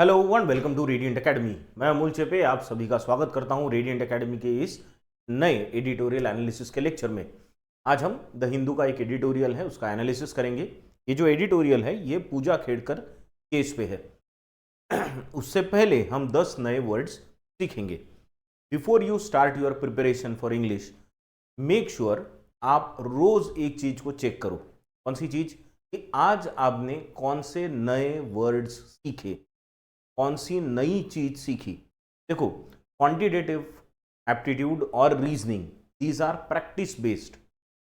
Hello one welcome to radiant academy. मैं अमूल चेपे आप सभी का स्वागत करता हूं रेडियंट एकेडमी के इस नए एडिटोरियल एनालिसिस के लेक्चर में। आज हम द हिंदू का एक एडिटोरियल है उसका एनालिसिस करेंगे। ये जो एडिटोरियल है ये पूजा खेड़कर केस पे है। उससे पहले हम 10 नए वर्ड्स सीखेंगे। Before you start your preparation for English, make sure आप रोज एक चीज को चेक करो। कौन सी चीज? कि आज आपने कौन से नए वर्ड्स सीखे, कौन सी नई चीज सीखी। देखो, क्वांटिटेटिव एप्टीट्यूड और reasoning these are practice based,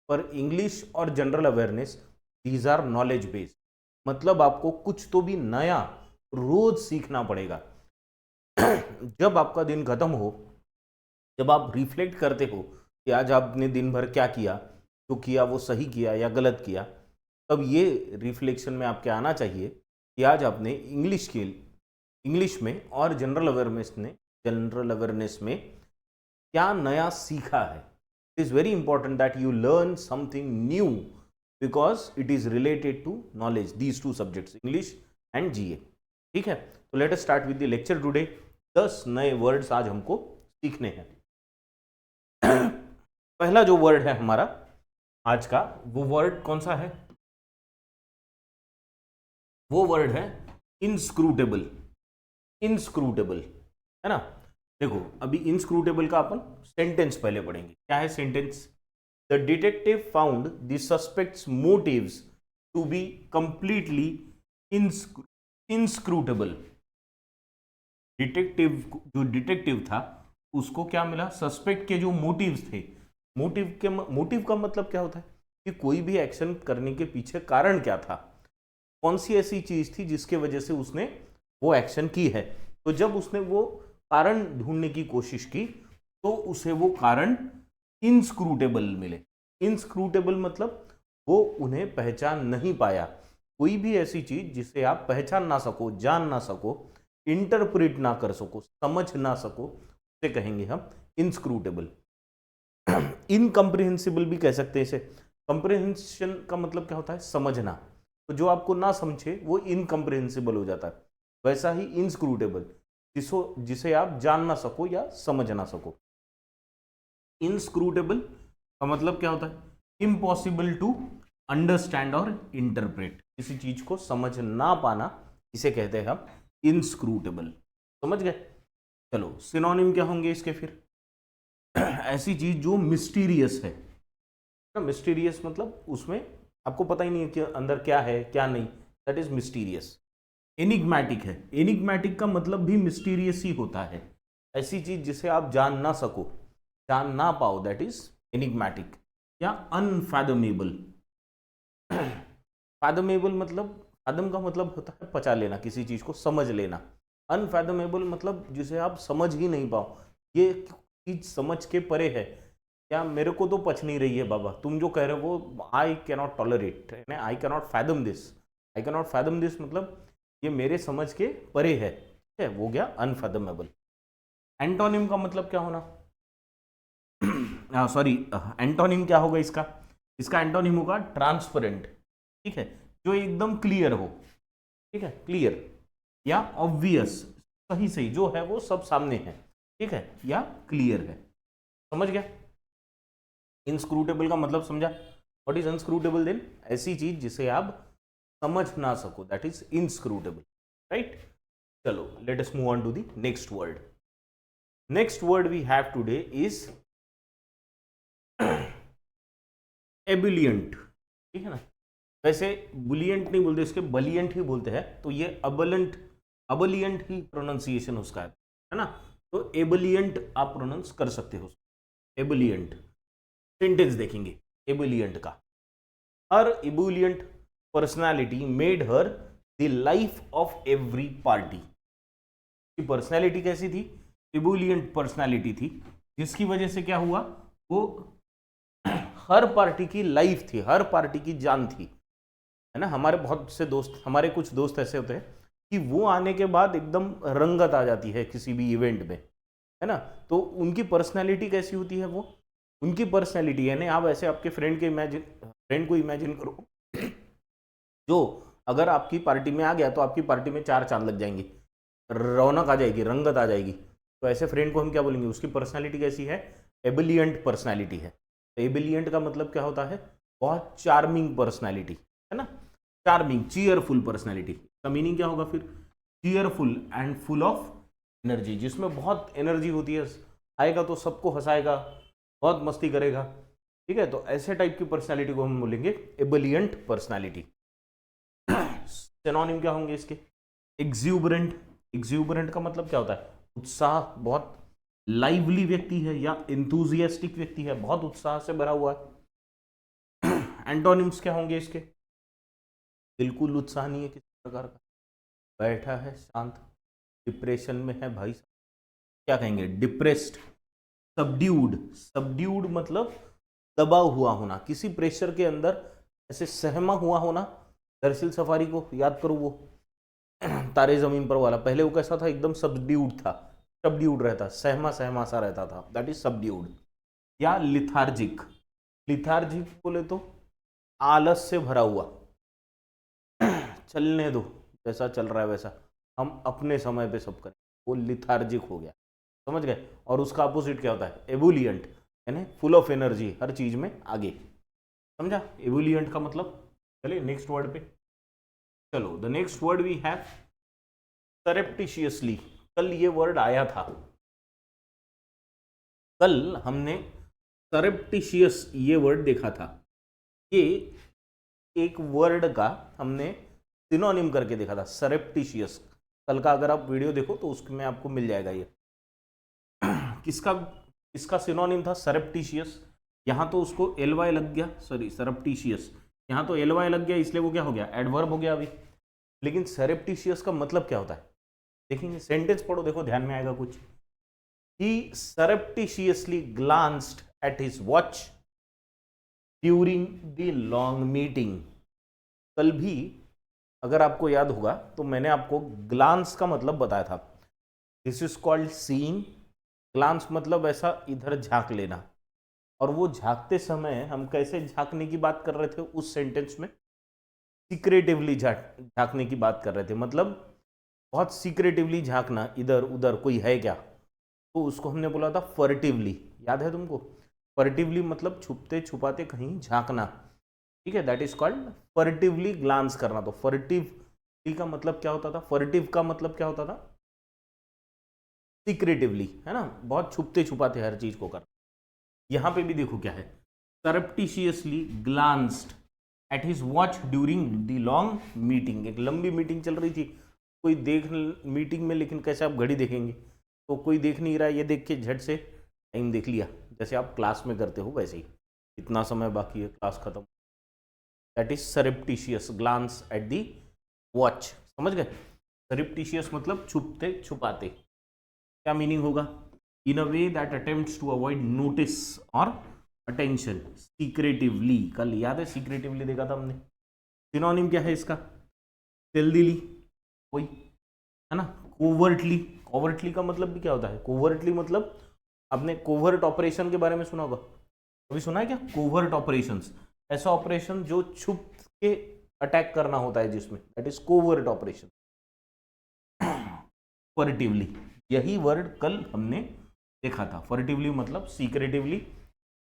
पर इंग्लिश और general awareness these are knowledge based. मतलब आपको कुछ तो भी नया रोज सीखना पड़ेगा। जब आपका दिन खत्म हो, जब आप रिफ्लेक्ट करते हो कि आज आपने दिन भर क्या किया, जो किया वो सही किया या गलत किया, तब ये रिफ्लेक्शन में आपके आना चाहिए कि आज आपने इंग्लिश में और जनरल अवेयरनेस में क्या नया सीखा है। It is very important that you learn something new because it is related to knowledge, these two subjects English and GA. ठीक है, तो let us start with the lecture today. 10 नए वर्ड्स आज हमको सीखने हैं। पहला जो वर्ड है हमारा आज का, वो वर्ड कौन सा है? वो वर्ड है इनस्क्रूटेबल। इनस्क्रूटेबल है ना। देखो, अभी इनस्क्रूटेबल का अपन सेंटेंस पहले पढ़ेंगे। क्या है sentence? The detective found the suspect's motives to be completely inscrutable. जो डिटेक्टिव था उसको क्या मिला? सस्पेक्ट के जो मोटिव्स थे। मोटिव का मतलब क्या होता है? कि कोई भी एक्शन करने के पीछे कारण क्या था, कौन सी ऐसी चीज थी जिसके वजह से उसने वो एक्शन की है। तो जब उसने वो कारण ढूंढने की कोशिश की तो उसे वो कारण इनस्क्रूटेबल मिले। इनस्क्रूटेबल मतलब वो उन्हें पहचान नहीं पाया। कोई भी ऐसी चीज जिसे आप पहचान ना सको, जान ना सको, इंटरप्रेट ना कर सको, समझ ना सको, उसे कहेंगे हम इनस्क्रूटेबल। इनकम्प्रिहेंसिबल भी कह सकते हैं इसे। कंप्रिहेंशन का मतलब क्या होता है? समझना। तो जो आपको ना समझे वो इनकम्प्रिहेंसिबल हो जाता है। वैसा ही इनस्क्रूटेबल, जिसे आप जान ना सको या समझ ना सको। इनस्क्रूटेबल का मतलब क्या होता है? इम्पॉसिबल टू अंडरस्टैंड और इंटरप्रेट। किसी चीज को समझ ना पाना, इसे कहते हैं हम इनस्क्रूटेबल। समझ गए? चलो, सिनोनिम क्या होंगे इसके फिर? ऐसी चीज जो मिस्टीरियस है। मिस्टीरियस मतलब उसमें आपको पता ही नहीं है कि अंदर क्या है क्या नहीं, दैट इज मिस्टीरियस। एनिग्मैटिक है। एनिग्मैटिक का मतलब भी मिस्टीरियस ही होता है। ऐसी चीज जिसे आप जान ना सको, जान ना पाओ, दैट इज एनिग्मैटिक। या अनफैदमेबल। फैदमेबल मतलब, फैदम का मतलब होता है पचा लेना, किसी चीज को समझ लेना। अनफैदमेबल मतलब जिसे आप समझ ही नहीं पाओ, ये चीज समझ के परे है, या मेरे को तो पच नहीं रही है बाबा, तुम जो कह रहे हो वो I cannot tolerate, I cannot fathom this. I cannot fathom this मतलब ये मेरे समझ के परे है। ठीक है, वो गया अनफैदमेबल। एंटोनिम का मतलब क्या होना? सॉरी, एंटोनिम क्या होगा इसका? इसका एंटोनिम होगा ट्रांसपेरेंट। ठीक है, जो एकदम क्लियर हो। ठीक है, क्लियर या ऑब्वियस, सही सही जो है वो सब सामने है। ठीक है, या क्लियर है। समझ गया? इनस्क्रूटेबल का मतलब समझा? What is inscrutable then? ऐसी चीज जिसे आप समझ ना सको, दैट इज इनस्क्रूटेबल। राइट? चलो, let us move on to the next word. Next word we have today is ebullient. ठीक है ना। वैसे बुलियंट नहीं बोलते, इसके बलियंट ही बोलते हैं। तो ये अबलियंट ही प्रोनाउंसिएशन उसका है ना। तो एबलियंट आप प्रोनाउंस कर सकते हो। एबलियंट सेंटेंस देखेंगे एबुलियंट का। Her ebullient personality made her the life of every party. की पर्सनालिटी कैसी थी? एबुलियंट पर्सनालिटी थी, जिसकी वजह से क्या हुआ? वो हर पार्टी की लाइफ थी, हर पार्टी की जान थी। है ना। हमारे बहुत से दोस्त, हमारे कुछ दोस्त ऐसे होते हैं कि वो आने के बाद एकदम रंगत आ जाती है किसी भी इवेंट में, है ना। तो उनकी पर्सनालिटी कैसी होती है? वो उनकी पर्सनैलिटी, यानी आप ऐसे आपके फ्रेंड को इमेजिन करो जो अगर आपकी पार्टी में आ गया तो आपकी पार्टी में 4 चांद लग जाएंगे। रौनक आ जाएगी, रंगत आ जाएगी। तो ऐसे फ्रेंड को हम क्या बोलेंगे, उसकी पर्सनैलिटी कैसी है, एबिलियंट पर्सनैलिटी है। तो एबिलियंट का मतलब क्या होता है, बहुत चार्मिंग पर्सनैलिटी, है ना, चार्मिंग, चीयरफुल पर्सनैलिटी का मीनिंग क्या होगा फिर, cheerful and full of energy, जिसमें बहुत एनर्जी होती है, आएगा तो सबको हंसाएगा, बहुत मस्ती करेगा, ठीक है। तो ऐसे टाइप की पर्सनैलिटी को हम बोलेंगे एबिलियंट पर्सनैलिटी। सिनोनिम क्या होंगे इसके, एक्सूबरेंट, एक्सूबरेंट का मतलब क्या होता है, उत्साह, बहुत लाइवली व्यक्ति है या इंथुजियास्टिक व्यक्ति है, बहुत उत्साह से भरा हुआ है। एंटोनिम्स क्या होंगे इसके, बिल्कुल उत्साह नहीं है किसी प्रकार का, बैठा है शांत, डिप्रेशन में है भाई, क्या कहेंगे, डिप्रेस्ड, सबड्यूड, सबड्यूड मतलब दबा हुआ होना, किसी प्रेशर के अंदर ऐसे सहमा हुआ होना। दरअसल सफारी को याद करो, वो तारे जमीन पर वाला, पहले वो कैसा था, एकदम सबड्यूड था, सबड्यूड रहता, सहमा सहमा सा रहता था, दैट इज सबड्यूड। या लिथार्जिक, लिथार्जिक बोले तो आलस से भरा हुआ, चलने दो जैसा चल रहा है वैसा, हम अपने समय पे सब करें, वो लिथार्जिक हो गया, समझ गए। और उसका अपोजिट क्या होता है, एबुलियंट, यानी फुल ऑफ एनर्जी, हर चीज में आगे, समझा। एबुलियंट का मतलब, चलिए नेक्स्ट वर्ड पे चलो। The next word we have surreptitiously. कल ये वर्ड आया था, कल हमने सरप्टिशियस ये वर्ड देखा था। ये एक वर्ड का हमने सिनोनिम करके देखा था, सरप्टिशियस। कल का अगर आप वीडियो देखो तो उसमें आपको मिल जाएगा ये। किसका इसका सिनोनिम था सरप्टिशियस, यहाँ तो उसको एल वाई लग गया, सॉरी सरप्टिशियस, यहाँ तो एल वाई लग गया, इसलिए वो क्या हो गया, एडवर्ब हो गया अभी। लेकिन सरप्टिशियस का मतलब क्या होता है, देखेंगे, सेंटेंस पढ़ो, देखो ध्यान में आएगा कुछ। He surreptitiously glanced at his watch during the long meeting। कल भी अगर आपको याद होगा तो मैंने आपको ग्लांस का मतलब बताया था, this is called seeing. Glance मतलब ऐसा इधर झांक लेना, और वो झांकते समय हम कैसे झांकने की बात कर रहे थे उस सेंटेंस में, सीक्रेटिवली झांकने की बात कर रहे थे, मतलब बहुत सीक्रेटिवली झांकना, इधर उधर कोई है क्या, तो उसको हमने बोला था फर्टिवली, याद है तुमको, फर्टिवली मतलब छुपते छुपाते कहीं झांकना, ठीक है, दैट इज कॉल्ड फर्टिवली ग्लांस करना। तो फर्टिवली का मतलब क्या होता था, फर्टिव का मतलब क्या होता था, सीक्रेटिवली, है ना, बहुत छुपते छुपाते हर चीज को करना। यहां पे भी देखो क्या है, surreptitiously glanced at his watch during the long meeting. एक लंबी मीटिंग चल रही थी, कोई देख मीटिंग में, लेकिन कैसे आप घड़ी देखेंगे, तो कोई देख नहीं रहा है, ये देख के झट से टाइम देख लिया, जैसे आप क्लास में करते हो वैसे ही, इतना समय बाकी है क्लास खत्म, that is surreptitious glance at the watch, समझ गए। सरप्टिशियस मतलब छुपते छुपाते, क्या मीनिंग होगा, in a way that attempts to avoid notice और अटेंशन, सीक्रेटिवली, कल याद है सीक्रेटिवली देखा था हमने। सिनोनिम क्या है इसका, स्टेल्दीली, कोई, है ना, कोवर्टली, कोवर्टली का मतलब भी क्या होता है, कोवर्टली मतलब आपने कोवर्ट ऑपरेशन के बारे में सुना होगा, अभी सुना है क्या, कोवर्ट ऑपरेशंस, ऐसा ऑपरेशन जो छुप के अटैक करना होता है जिसमें, दैट इज कोवर्ट ऑपरेशन। फर्टिवली, यही वर्ड कल हमने देखा था, फर्टिवली मतलब सीक्रेटिवली,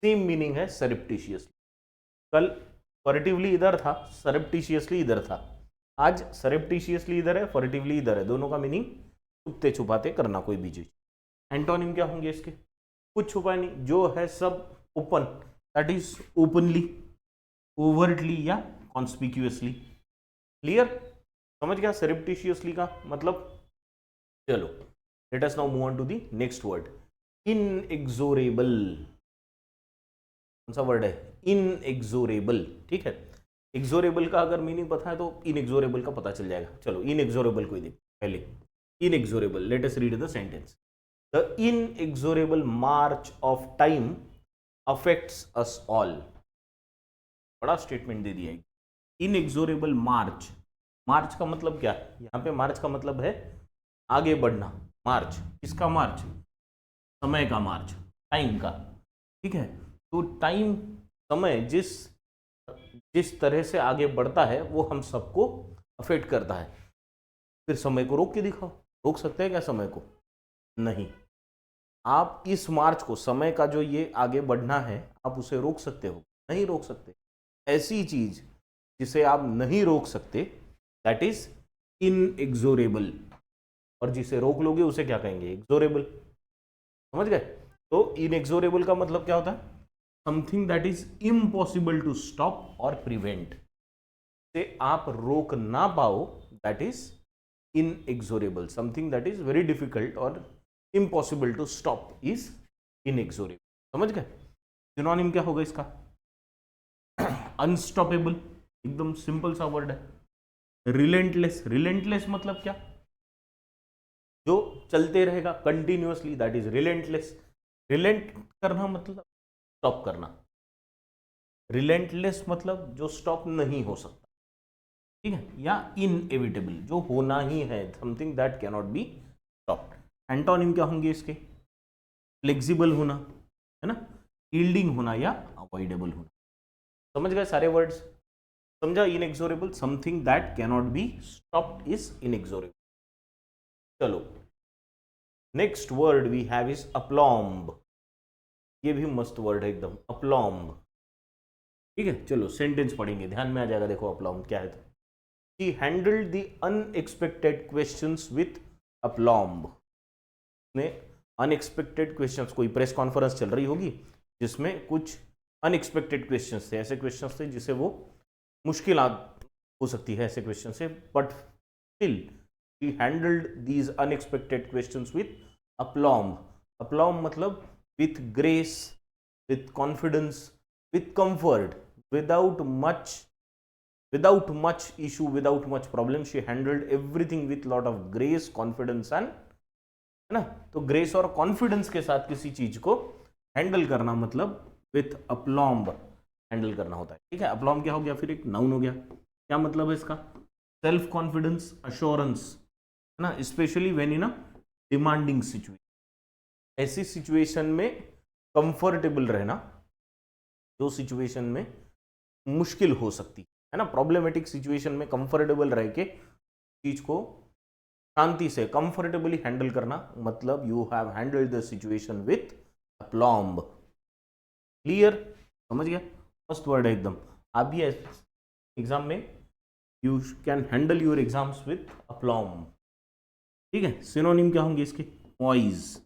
सेम मीनिंग है सरप्टिशियसली। कल फर्टिवली इधर था, सरप्टिशियसली इधर था, आज सरप्टिशियसली इधर है, फर्टिवली इधर है, दोनों का मीनिंग छुपते छुपाते करना कोई भी चीज। एंटोनिम क्या होंगे इसके, कुछ छुपा नहीं, जो है सब open, that is openly, overtly या कॉन्स्पिक्यूअसली, क्लियर, समझ गया सरप्टिशियसली का मतलब। चलो let us now move on to the next word, inexorable. कौन सा वर्ड है, इनएक्सोरेबल, ठीक है। एक्सोरेबल का अगर मीनिंग पता है तो इनएक्सोरेबल का पता चल जाएगा। चलो इनएक्सोरेबल कोई देख पहले, inexorable, let us read the sentence. The inexorable march of time affects us all. बड़ा स्टेटमेंट दे दिया है, इनएक्सोरेबल मार्च, मार्च का मतलब क्या है, यहाँ पे मार्च का मतलब है आगे बढ़ना, मार्च, किसका मार्च, समय का मार्च, टाइम का, ठीक है। तो टाइम, समय जिस जिस तरह से आगे बढ़ता है वो हम सबको अफेक्ट करता है। फिर समय को रोक के दिखाओ, रोक सकते हैं क्या समय को? नहीं। आप इस मार्च को, समय का जो ये आगे बढ़ना है, आप उसे रोक सकते हो? नहीं रोक सकते। ऐसी चीज जिसे आप नहीं रोक सकते, दैट इज इनएक्सोरेबल, और जिसे रोक लोगे उसे क्या कहेंगे? एक्सोरेबल। समझ गए? तो इनएक्सोरेबल का मतलब क्या होता है? Something that is impossible to stop और प्रिवेंट, से आप रोक ना पाओ, that is inexorable. Something that is very difficult और impossible to stop is inexorable. समझ गए? सिनोनिम क्या होगा इसका? अनस्टॉपेबल, एकदम सिंपल सा वर्ड है। रिलेंटलेस, रिलेंटलेस मतलब क्या? जो चलते रहेगा continuously, that is relentless. Reliant करना मतलब स्टॉप करना, रिलेंटलेस मतलब जो स्टॉप नहीं हो सकता, ठीक है? या इनएविटेबल, जो होना ही है, something that cannot be stopped. Antonym क्या होंगे इसके? फ्लेक्सिबल होना, है ना, यील्डिंग होना या अवॉइडेबल होना। समझ गए सारे वर्ड्स? समझा? Inexorable, something that cannot be stopped is inexorable. चलो, next word we have is aplomb. ये भी मस्त वर्ड है एकदम, अप्लॉम्ब। ठीक है, चलो सेंटेंस पढ़ेंगे, ध्यान में आ जाएगा। देखो अप्लॉम्ब क्या है तो, he handled the unexpected questions with aplomb। ने अनएक्सपेक्टेड क्वेश्चंस, कोई प्रेस कॉन्फ्रेंस चल रही होगी जिसमें कुछ अनएक्सपेक्टेड क्वेश्चंस थे, ऐसे क्वेश्चंस थे जिसे वो मुश्किल हो सकती है ऐसे क्वेश्चन से, but still he handled these unexpected questions with aplomb। aplomb मतलब with grace, with confidence, with comfort, without much issue, without much problem, she handled everything with lot of grace, confidence and, है ना? तो grace और confidence के साथ किसी चीज को हैंडल करना मतलब विथ अप्लॉम्ब हैंडल करना होता है। ठीक है, अप्लॉम्ब क्या हो गया? फिर एक नाउन हो गया। क्या मतलब है इसका? सेल्फ कॉन्फिडेंस, अश्योरेंस, है ना, specially when in a demanding situation. ऐसी सिचुएशन में कंफर्टेबल रहना जो सिचुएशन में मुश्किल हो सकती है ना, प्रॉब्लमेटिक सिचुएशन में कंफर्टेबल रह के चीज को शांति से कंफर्टेबली हैंडल करना, मतलब you have handled the situation with aplomb. Clear? समझ गया? फर्स्ट वर्ड है एकदम। आप भी एग्जाम में you can handle your exams with aplomb. ठीक है, सिनोनिम क्या होंगे इसके? पॉइज।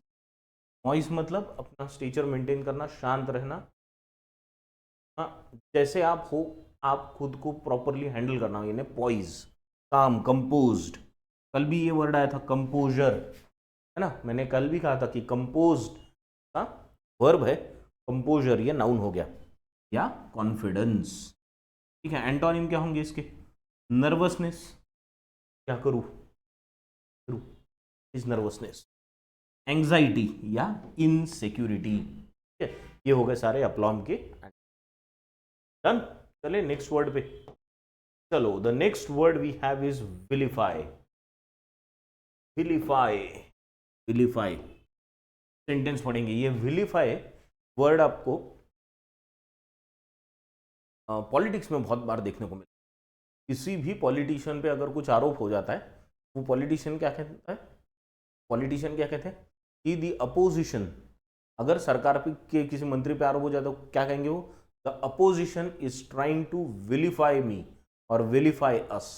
पॉइज मतलब अपना स्टेचर मेंटेन करना, शांत रहना। हाँ, जैसे आप हो, आप खुद को प्रॉपरली हैंडल करना, यानी पॉइज, काम, कंपोज्ड। कल भी ये वर्ड आया था कंपोजर, है ना, मैंने कल भी कहा था कि कंपोज्ड का वर्ब है कंपोजर, ये नाउन हो गया। या कॉन्फिडेंस। ठीक है, एंटोनिम क्या होंगे इसके? नर्वसनेस, क्या करूं इज नर्वसनेस, एंग्जाइटी या इनसिक्योरिटी। ठीक है, ये हो गए सारे अप्लॉम के। डन। चले नेक्स्ट वर्ड पे। चलो, the next word we have is vilify. Vilify, vilify sentence पढ़ेंगे। ये विलिफाई वर्ड आपको पॉलिटिक्स में बहुत बार देखने को मिलता है। किसी भी पॉलिटिशियन पे अगर कुछ आरोप हो जाता है, वो पॉलिटिशियन क्या कहता है? पॉलिटिशियन क्या कहते हैं कि दी अपोजिशन, अगर सरकार पे के किसी मंत्री पे आरोप हो जाए तो क्या कहेंगे वो? The opposition is trying to vilify me और विलिफाई अस।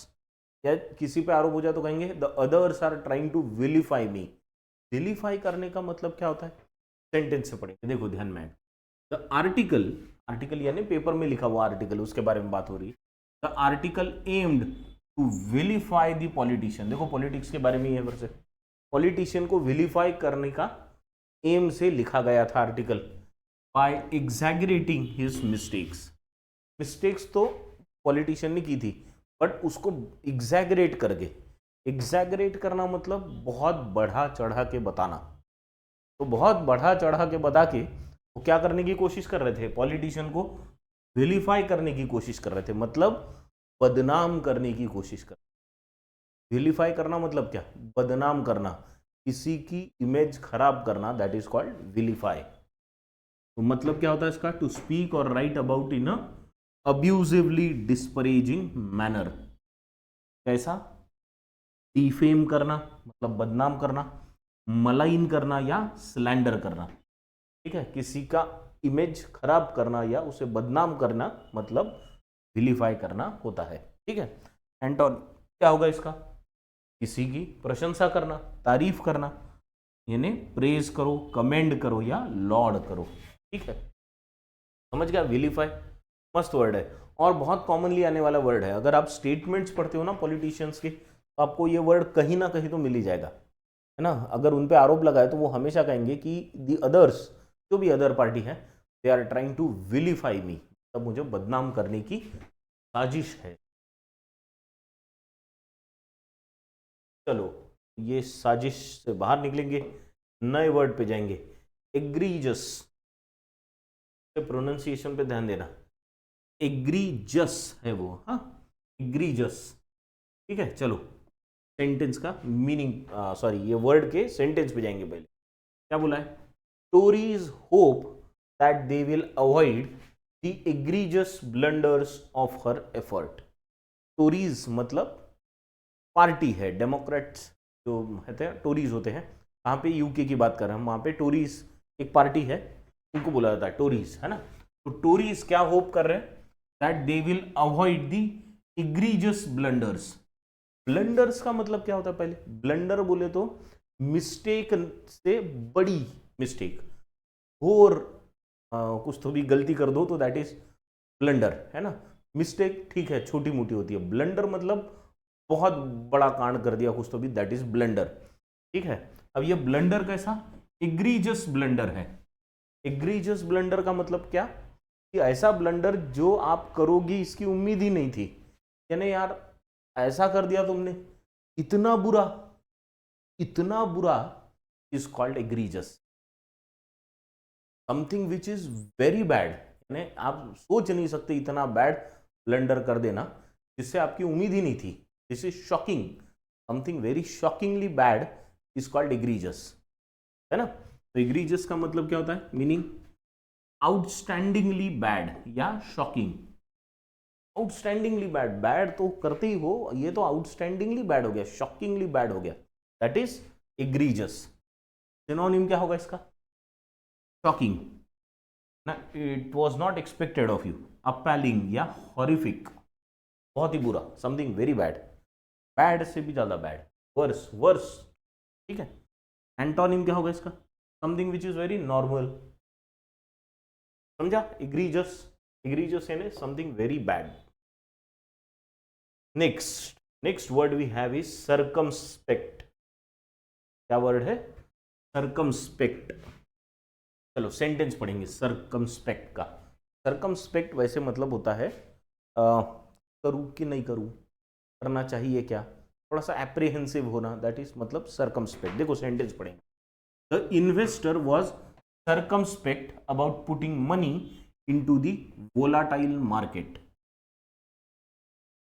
या किसी पे आरोप हो जाए तो कहेंगे the others are trying to vilify me. Vilify करने का मतलब क्या होता है? सेंटेंस से पढ़ेंगे, देखो ध्यान में। द आर्टिकल, आर्टिकल यानी पेपर में लिखा हुआ आर्टिकल, उसके बारे में बात हो रही है। The article aimed to vilify the politician. देखो पॉलिटिक्स के बारे में ये वर्ड, पॉलिटिशियन को विलिफाई करने का एम से लिखा गया था article. By exaggerating his mistakes. Mistakes तो पॉलिटिशियन ने की थी, बट उसको एग्जैगरेट करके, एग्जैगरेट करना मतलब बहुत बढ़ा चढ़ा के बताना। तो बहुत बढ़ा चढ़ा के बता के वो क्या करने की कोशिश कर रहे थे? पॉलिटिशियन को विलिफाई करने की कोशिश कर रहे थे, मतलब बदनाम करने की कोशिश कर। विलिफाई करना मतलब क्या? बदनाम करना, किसी की इमेज खराब करना, दैट इज कॉल्ड विलिफाई। तो मतलब क्या होता है इसका? टू स्पीक और write about in a abusively disparaging manner. कैसा? डिफेम करना मतलब बदनाम करना, मलाइन करना या स्लैंडर करना। ठीक है, किसी का इमेज खराब करना या उसे बदनाम करना मतलब विलीफाई करना होता है। ठीक है, एंटोन क्या होगा इसका? किसी की प्रशंसा करना, तारीफ करना, यानी प्रेज करो, कमेंड करो या लॉर्ड करो। ठीक है, समझ गया? विलीफाई मस्त वर्ड है और बहुत कॉमनली आने वाला वर्ड है। अगर आप स्टेटमेंट्स पढ़ते हो ना पॉलिटिशियंस के, तो आपको ये वर्ड कहीं ना कहीं तो मिल ही जाएगा, है ना। अगर उन पे आरोप लगाए तो वो हमेशा कहेंगे कि दी अदर्स, जो भी अदर पार्टी है, they are trying to vilify me, तब मुझे बदनाम करने की साजिश है। चलो, ये साजिश से बाहर निकलेंगे, नए वर्ड पे जाएंगे। एग्रीजस, प्रोनाउंसिएशन पे ध्यान देना। एग्रीजस है वो, हाँ, एग्रीजस। ठीक है, चलो सेंटेंस का मीनिंग, सॉरी, ये वर्ड के सेंटेंस पे जाएंगे। पहले क्या बोला है? Tories hope that they will avoid the egregious blunders of her effort. Tories मतलब पार्टी है, डेमोक्रेट्स जो होते हैं टोरीज होते हैं। कहाँ पे? यूके की बात कर रहे हैं हम, वहाँ पे टोरीज एक पार्टी है, उनको बोला जाता है टोरीज, है ना। तो टोरीज क्या होप कर रहे हैं? That they will avoid the egregious blunders. Blunders का मतलब क्या होता है? पहले ब्लंडर बोले तो मिस्टेक से बड़ी मिस्टेक, और कुछ तो भी गलती कर दो तो दैट इज ब्लंडर, है ना। मिस्टेक ठीक है, छोटी मोटी होती है, ब्लंडर मतलब बहुत बड़ा कांड कर दिया कुछ तो भी, दैट इज ब्लंडर। ठीक है, अब ये ब्लंडर कैसा? एग्रीजस ब्लंडर है। एग्रीजस ब्लंडर का मतलब क्या? कि ऐसा ब्लंडर जो आप करोगी इसकी उम्मीद ही नहीं थी, यानी यार ऐसा कर दिया तुमने, इतना बुरा, इतना बुरा, is called egregious. Something which is very bad, यानी आप सोच नहीं सकते इतना बैड ब्लंडर कर देना जिससे आपकी उम्मीद ही नहीं थी। This is shocking, something very shockingly bad is called egregious, है ना। तो एग्रीजस का मतलब क्या होता है? मीनिंग आउटस्टैंडिंगली बैड या शॉकिंग। आउटस्टैंडिंगली बैड, बैड तो करते ही हो, ये तो आउटस्टैंडिंगली बैड हो गया, शॉकिंगली बैड हो गया, दैट इज एग्रीजस। सिनोनिम क्या होगा इसका? शॉकिंग ना, it was not expected of you, appalling या हॉरिफिक, बहुत ही बुरा, समथिंग वेरी बैड, बैड से भी ज्यादा बैड, वर्स, वर्स। ठीक है, एंटोनिम क्या होगा इसका? Something which is very normal, समझा? एग्रीजस, एग्रीजस यानी something very bad. Next word we have is circumspect. क्या वर्ड है? सर्कमस्पेक्ट। चलो सेंटेंस पढ़ेंगे सर्कमस्पेक्ट का। सर्कमस्पेक्ट वैसे मतलब होता है करूँ कि नहीं करूँ, करना चाहिए क्या, थोड़ा सा एप्रीहेंसिव होना, दैट इज मतलब सर्कमस्पेक्ट। देखो सेंटेंस पढ़ेंगे। The investor was circumspect about putting money into the volatile market.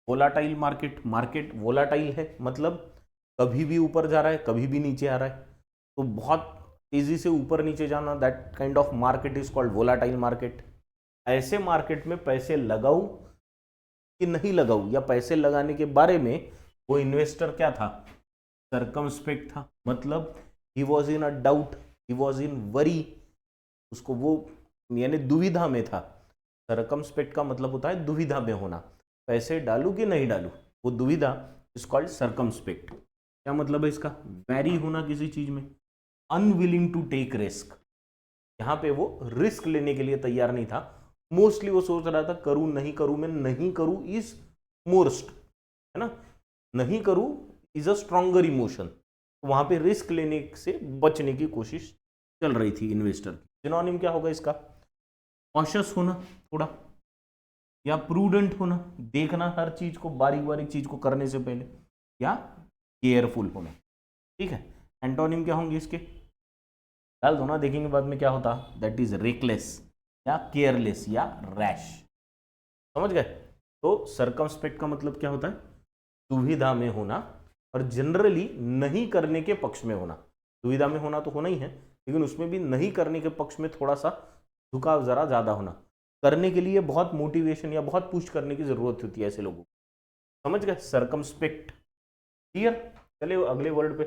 Volatile market, market volatile है मतलब कभी भी ऊपर जा रहा है, कभी भी नीचे आ रहा है, तो बहुत तेजी से ऊपर नीचे जाना, that kind of market is called volatile market. ऐसे मार्केट में पैसे लगाऊं कि नहीं लगाऊं, या पैसे लगाने के बारे में वो इन्वेस्टर क्या था? सर्कमस्पेक्ट था, मतलब he was in a doubt, he was in worry, उसको वो यानी दुविधा में था। सर्कमस्पेक्ट का मतलब होता है दुविधा में होना, पैसे डालूं कि नहीं डालूं, वो दुविधा इज कॉल्ड सर्कमस्पेक्ट। क्या मतलब है इसका? वेरी होना किसी चीज में, अनविलिंग टू टेक रिस्क, यहां पे वो रिस्क लेने के लिए तैयार नहीं था। मोस्टली वो सोच रहा था करूं नहीं करूं, मैं नहीं करूं इज मोस्ट, है ना, नहीं करूं इज अ स्ट्रॉन्गर इमोशन, तो वहां पे रिस्क लेने से बचने की कोशिश चल रही थी इन्वेस्टर की। सिनोनिम क्या होगा इसका? कॉशियस होना थोड़ा, या प्रूडेंट होना, देखना हर चीज को, बारीक बारीक चीज को करने से पहले, या केयरफुल होना। ठीक है, एंटोनिम क्या होंगे इसके? डाल दो ना, देखेंगे बाद में क्या होता। दैट इज रेकलेस या केयरलेस या रैश। समझ गए? तो सर्कमस्पेक्ट का मतलब क्या होता है? दुविधा में होना, और जनरली नहीं करने के पक्ष में होना। दुविधा में होना तो होना ही है, लेकिन उसमें भी नहीं करने के पक्ष में थोड़ा सा झुकाव जरा ज्यादा होना, करने के लिए बहुत मोटिवेशन या बहुत पुश करने की जरूरत होती है ऐसे लोगों को। समझ गए? Circumspect, clear? चलिए अगले वर्ड पे।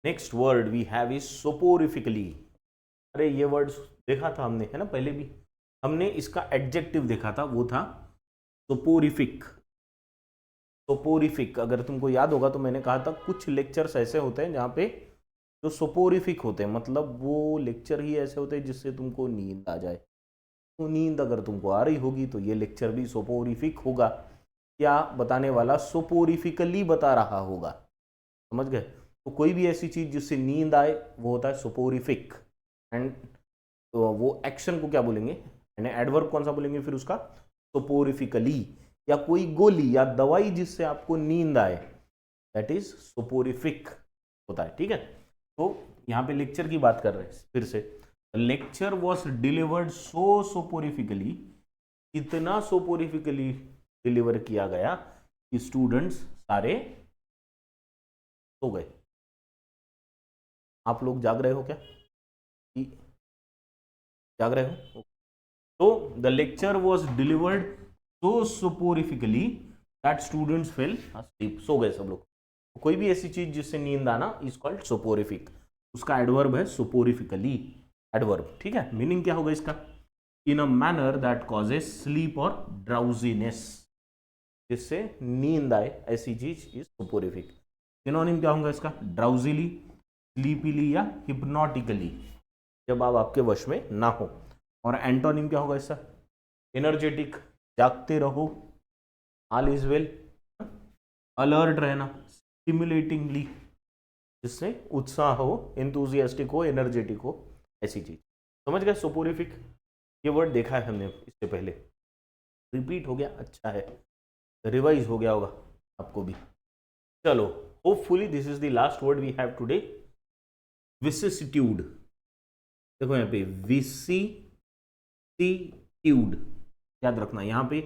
Next word we have is soporifically. अरे ये वर्ड देखा था हमने, है ना, पहले भी हमने इसका एडजेक्टिव देखा था, वो था सोपोरिफिक। सोपोरिफिक अगर तुमको याद होगा तो मैंने कहा था कुछ लेक्चर्स ऐसे होते हैं जहाँ पे जो सोपोरिफिक होते हैं, मतलब वो लेक्चर ही ऐसे होते हैं जिससे तुमको नींद आ जाए। तो नींद अगर तुमको आ रही होगी तो ये लेक्चर भी सोपोरिफिक होगा। क्या बताने वाला सोपोरिफिकली बता रहा होगा, समझ गए? तो कोई भी ऐसी चीज जिससे नींद आए वो होता है सोपोरिफिक। एंड तो वो एक्शन को क्या बोलेंगे, यानी एडवर्ब कौन सा बोलेंगे फिर उसका, सोपोरिफिकली। या कोई गोली या दवाई जिससे आपको नींद आए, दैट इज सोपोरिफिक होता है, ठीक है। तो यहाँ पे लेक्चर की बात कर रहे हैं फिर से। लेक्चर वॉज डिलीवर्ड सो सोपोरिफिकली, इतना सोपोरिफिकली डिलीवर किया गया कि स्टूडेंट्स सारे सो गए। आप लोग जाग रहे हो क्या? जाग रहे हो? तो the lecture was delivered so soporifically that students fell asleep, सो गए सब लोग। कोई भी ऐसी चीज जिससे नींद आना इज कॉल्ड सोपोरिफिक। उसका एडवर्ब है सोपोरिफिकली, एडवर्ब, ठीक है। मीनिंग क्या होगा इसका, in a manner that causes sleep और ड्राउजीनेस, जिससे नींद आए ऐसी चीज इज सोपोरिफिक। सिनोनिम क्या होगा इसका, ड्राउजीली, स्लीपीली या हिप्नोटिकली, जब आप आपके वश में ना हो। और एंटोनिम क्या होगा इसका, एनर्जेटिक, जागते रहो, ऑल इज वेल, अलर्ट रहना, स्टिमुलेटिंगली, जिससे उत्साह हो, एंथुजियास्टिक हो, एनर्जेटिक हो, ऐसी चीज। समझ गए सोपोरिफिक? ये वर्ड देखा है हमने इससे पहले, रिपीट हो गया, अच्छा है, रिवाइज हो गया होगा आपको भी। चलो, hopefully this is the last word we have today, vicissitude. देखो यहाँ पे विसिट्यूड, याद रखना यहाँ पे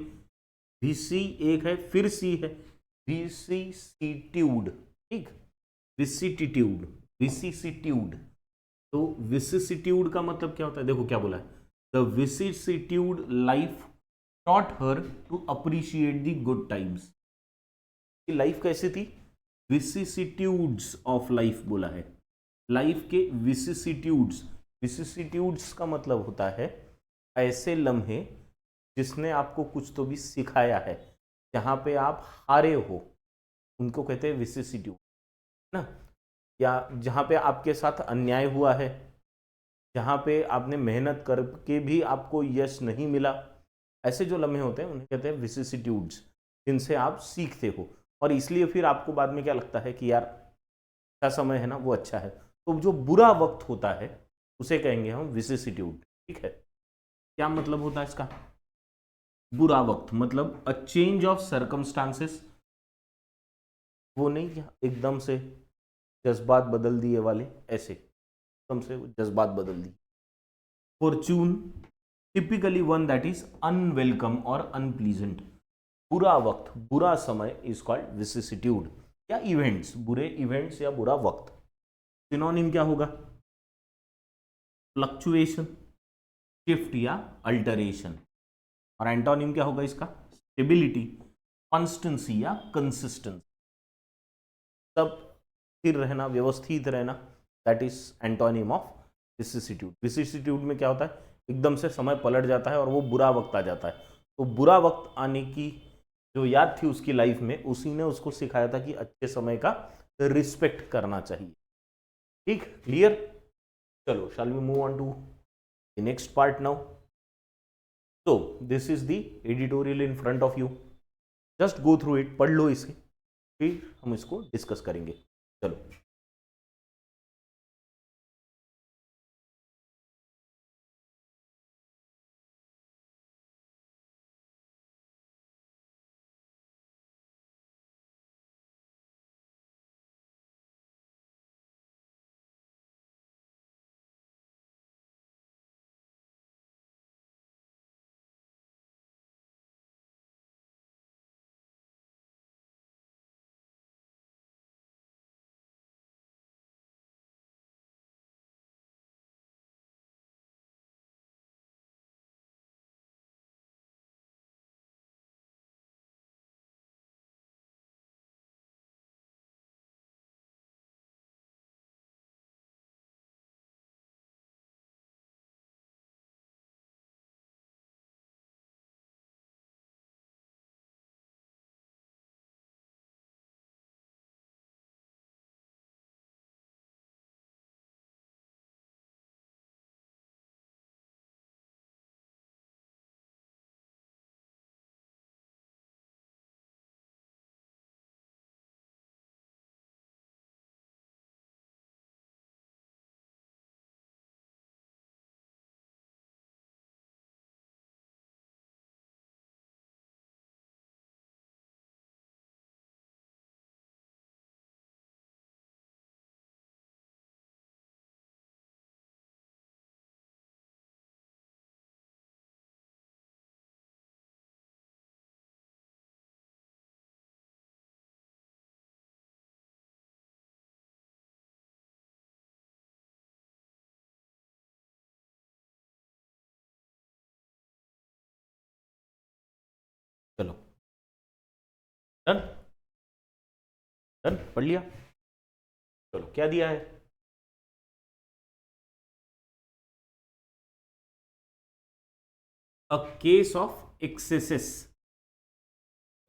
विसी एक है फिर सी है, विसिसिट्यूड, ठीक, विसिटिट्यूड, विसिसिट्यूड। तो विसिसिट्यूड का मतलब क्या होता है, देखो क्या बोला है, the vicissitude life taught her to appreciate the good times. Life कैसी थी, विसिसिट्यूड्स ऑफ लाइफ बोला है, लाइफ के विसिसिट्यूड्स। विसिसिट्यूड्स का मतलब होता है ऐसे लम्हे जिसने आपको कुछ तो भी सिखाया है, जहाँ पे आप हारे हो उनको कहते हैं विसिसिट्यूड ना। या जहाँ पे आपके साथ अन्याय हुआ है, जहाँ पे आपने मेहनत करके भी आपको यश नहीं मिला, ऐसे जो लम्हे होते हैं उन्हें कहते हैं विसिसिट्यूड्स, जिनसे आप सीखते हो। और इसलिए फिर आपको बाद में क्या लगता है कि यार अच्छा समय है ना, वो अच्छा है। तो जो बुरा वक्त होता है उसे कहेंगे हम विसिसिट्यूड, ठीक है। क्या मतलब होता है इसका, बुरा वक्त मतलब अ चेंज ऑफ सर्कमस्टांसेस, वो नहीं क्या एकदम से जज्बात बदल दिए वाले, ऐसे एकदम से जज्बात बदल दिए। Fortune, typically one that is unwelcome और अनप्लीजेंट। बुरा वक्त, बुरा समय इज कॉल्ड विसिसिट्यूड, या इवेंट्स, बुरे इवेंट्स या बुरा वक्त। सिनोनिम क्या होगा, फ्लक्चुएशन, शिफ्ट या अल्टरेशन। और एंटोनिम क्या होगा इसका, स्टेबिलिटी, कॉन्स्टेंसी या कंसिस्टेंसी, सब स्थिर रहना, व्यवस्थित रहना, that is antonym of vicissitude. Vicissitude में क्या होता है, एकदम से समय पलट जाता है और वो बुरा वक्त आ जाता है। तो बुरा वक्त आने की जो याद थी उसकी लाइफ में, उसी ने उसको सिखाया था कि अच्छे समय का रिस्पेक्ट करना चाहिए, ठीक, क्लियर। चलो, shall we move on to the next part now? So this is the editorial in front of you, just go through it, पढ़ लो इसे, फिर हम इसको डिस्कस करेंगे। चलो। चलो डन, डन पढ़ लिया। चलो क्या दिया है, a case of excesses.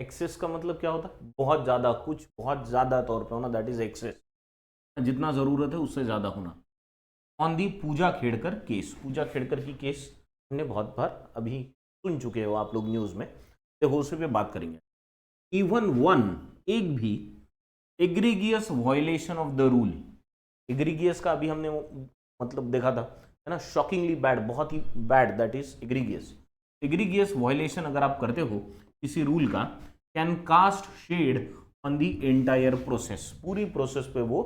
Excess का मतलब क्या होता है, बहुत ज्यादा, कुछ बहुत ज्यादा तौर पे होना, दैट इज एक्सेस। जितना जरूरत है उससे ज्यादा होना। On the Pooja Khedkar case, Pooja Khedkar की केस हमने बहुत बार अभी सुन चुके हो आप लोग न्यूज में, तो उस पे बात करेंगे। इवन वन, एक भी egregious violation of the rule, egregious का अभी हमने मतलब देखा था, है ना, शॉकिंगली बैड, बहुत ही bad, that is egregious. Egregious violation अगर आप करते हो किसी रूल का, can cast shade on the entire process, पूरी प्रोसेस पे वो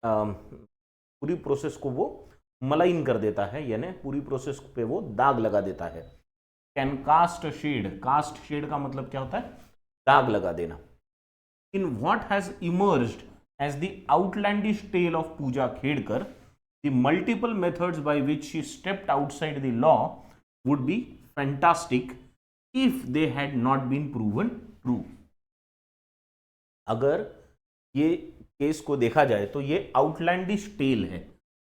पूरी प्रोसेस को वो मलाइन कर देता है, यानी पूरी प्रोसेस पे वो दाग लगा देता है। Can cast shade, cast shade का मतलब क्या होता है, दाग लगा देना। In what has emerged as the outlandish tale of Pooja Khedkar, the multiple methods by which she stepped outside the law would be fantastic if they had not been proven true. अगर ये केस को देखा जाए तो ये आउटलैंडिश टेल है।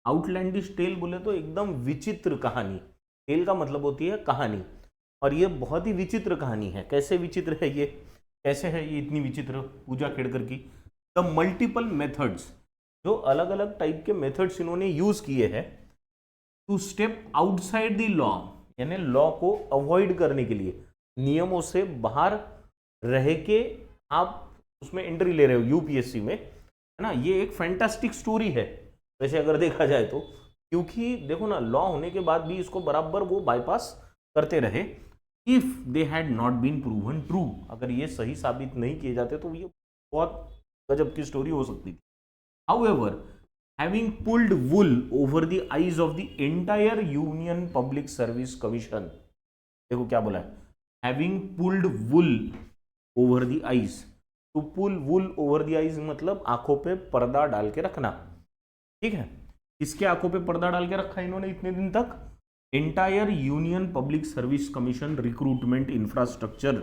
Outlandish tale बोले तो एकदम विचित्र कहानी, टेल का मतलब होती है कहानी, और ये बहुत ही विचित्र कहानी है। कैसे विचित्र है ये, कैसे है ये इतनी विचित्र पूजा खेड़कर की। द मल्टीपल मेथड्स, जो अलग अलग टाइप के मेथड्स इन्होंने यूज किए हैं to step outside the law, यानी लॉ को अवॉइड करने के लिए, नियमों से बाहर रह के आप उसमें एंट्री ले रहे हो यूपीएससी में, है ना। ये एक फैंटास्टिक स्टोरी है वैसे अगर देखा जाए तो, क्योंकि देखो ना, लॉ होने के बाद भी इसको बराबर वो बाईपास करते रहे। If they had not been proven true, अगर ये सही साबित नहीं किए जाते तो ये बहुत गजब की स्टोरी हो सकती थी। However, having pulled wool over the eyes of the entire union public service commission, देखो क्या बोला है, having pulled wool over the eyes. To pull wool over the eyes मतलब आंखों पे पर्दा डाल के रखना, ठीक है। किसके आंखों पे पर्दा डाल के रखा इन्होंने इतने दिन तक, entire union public service commission recruitment infrastructure,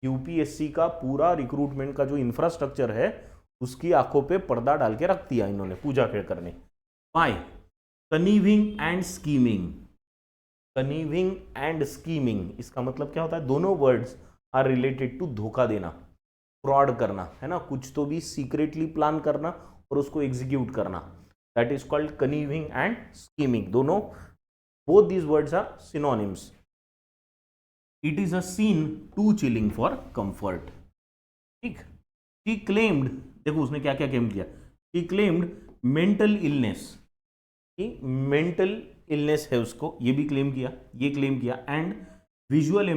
UPSC का पूरा रिक्रूटमेंट का जो इंफ्रास्ट्रक्चर है उसकी आंखों पे पर्दा डाल के रख दिया इन्होंने पूजा खेड़कर ने। By conniving and scheming, conniving and scheming इसका मतलब क्या होता है, दोनों वर्ड्स आर रिलेटेड टू धोखा देना, फ्रॉड करना, है ना, कुछ तो भी सीक्रेटली प्लान करना और उसको एग्जीक्यूट करना, that is called conniving and scheming. दोनों, both these words are synonyms. It is a scene too chilling for comfort, ठीक। शी क्लेम्ड, देखो उसने क्या क्या क्लेम किया, she claimed mental illness, mental illness है उसको, ये भी क्लेम किया, ये क्लेम किया, एंड विजुअल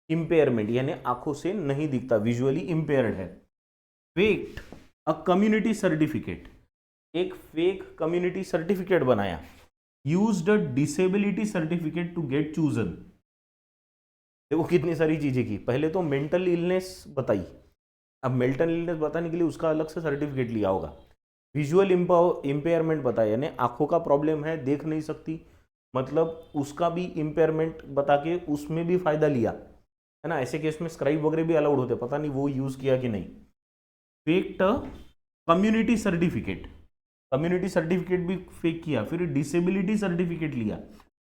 इंपेयरमेंट यानी आंखों से नहीं दिखता, विजुअली इंपेयर्ड है। फेक्ड अ कम्युनिटी सर्टिफिकेट, एक फेक कम्युनिटी सर्टिफिकेट बनाया। Used a disability certificate to get chosen, देखो कितनी सारी चीजें की, पहले तो मेंटल इलनेस बताई, अब मेंटल इलनेस बताने के लिए उसका अलग से सर्टिफिकेट लिया होगा। विजुअल इम्पेयरमेंट बताया, यानी आंखों का प्रॉब्लम है, देख नहीं सकती, मतलब उसका भी इम्पेयरमेंट बता के उसमें भी फायदा लिया, है ना। ऐसे केस में स्क्राइब वगैरह भी अलाउड होते, पता नहीं वो यूज किया कि नहीं। Faked community certificate, community certificate भी फेक किया, फिर डिसेबिलिटी सर्टिफिकेट लिया